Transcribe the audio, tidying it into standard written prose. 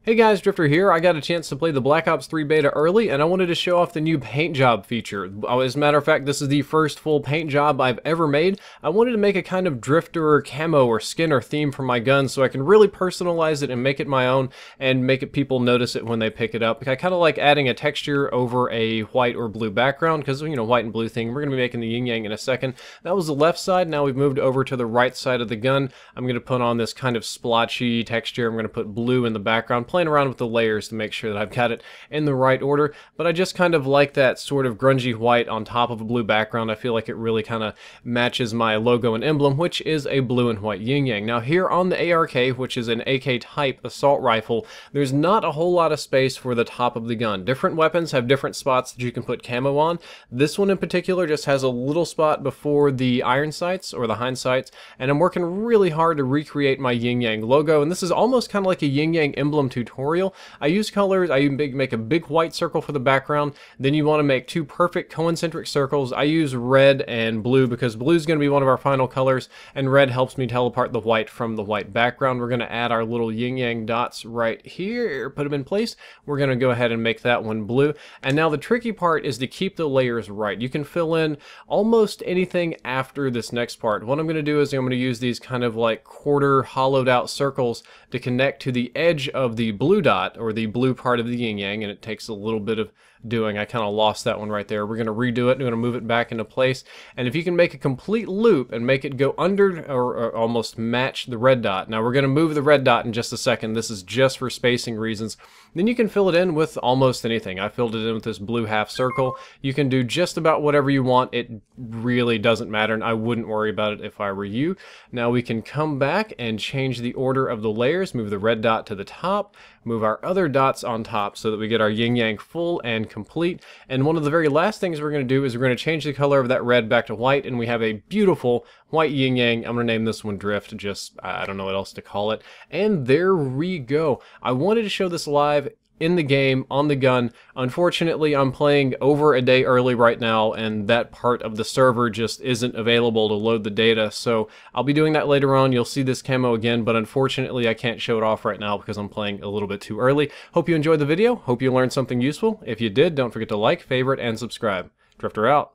Hey guys, Drifter here. I got a chance to play the Black Ops 3 beta early, and I wanted to show off the new paint job feature. As a matter of fact, this is the first full paint job I've ever made. I wanted to make a kind of drifter camo or skin or theme for my gun so I can really personalize it and make it my own and make it people notice it when they pick it up. I kind of like adding a texture over a white or blue background because, you know, white and blue thing. We're going to be making the Yin Yang in a second. That was the left side. Now we've moved over to the right side of the gun. I'm going to put on this kind of splotchy texture. I'm going to put blue in the background, playing around with the layers to make sure that I've got it in the right order, but I just kind of like that sort of grungy white on top of a blue background. I feel like it really kind of matches my logo and emblem, which is a blue and white yin yang. Now here on the ARK, which is an AK type assault rifle, there's not a whole lot of space for the top of the gun. Different weapons have different spots that you can put camo on. This one in particular just has a little spot before the iron sights or the hind sights, and I'm working really hard to recreate my yin yang logo, and this is almost kind of like a yin yang emblem tutorial. I use colors. I make a big white circle for the background. Then you want to make two perfect concentric circles. I use red and blue because blue is going to be one of our final colors, and red helps me tell apart the white from the white background. We're going to add our little yin yang dots right here, put them in place. We're going to go ahead and make that one blue. And now the tricky part is to keep the layers right. You can fill in almost anything after this next part. What I'm going to do is I'm going to use these kind of like quarter hollowed out circles to connect to the edge of the blue dot, or the blue part of the yin yang, and it takes a little bit of doing. I kind of lost that one right there. We're going to redo it. We're going to move it back into place, and if you can make a complete loop and make it go under or almost match the red dot. Now we're going to move the red dot in just a second. This is just for spacing reasons. Then you can fill it in with almost anything. I filled it in with this blue half circle. You can do just about whatever you want. It really doesn't matter, and I wouldn't worry about it if I were you. Now we can come back and change the order of the layers, move the red dot to the top, move our other dots on top so that we get our yin yang full and complete. And one of the very last things we're going to do is we're going to change the color of that red back to white, and we have a beautiful white yin yang. I'm going to name this one Drift, just I don't know what else to call it. And there we go. I wanted to show this live in the game, on the gun. Unfortunately, I'm playing over a day early right now, and that part of the server just isn't available to load the data, so I'll be doing that later on. You'll see this camo again, but unfortunately I can't show it off right now because I'm playing a little bit too early. Hope you enjoyed the video. Hope you learned something useful. If you did, don't forget to like, favorite, and subscribe. Drifter out.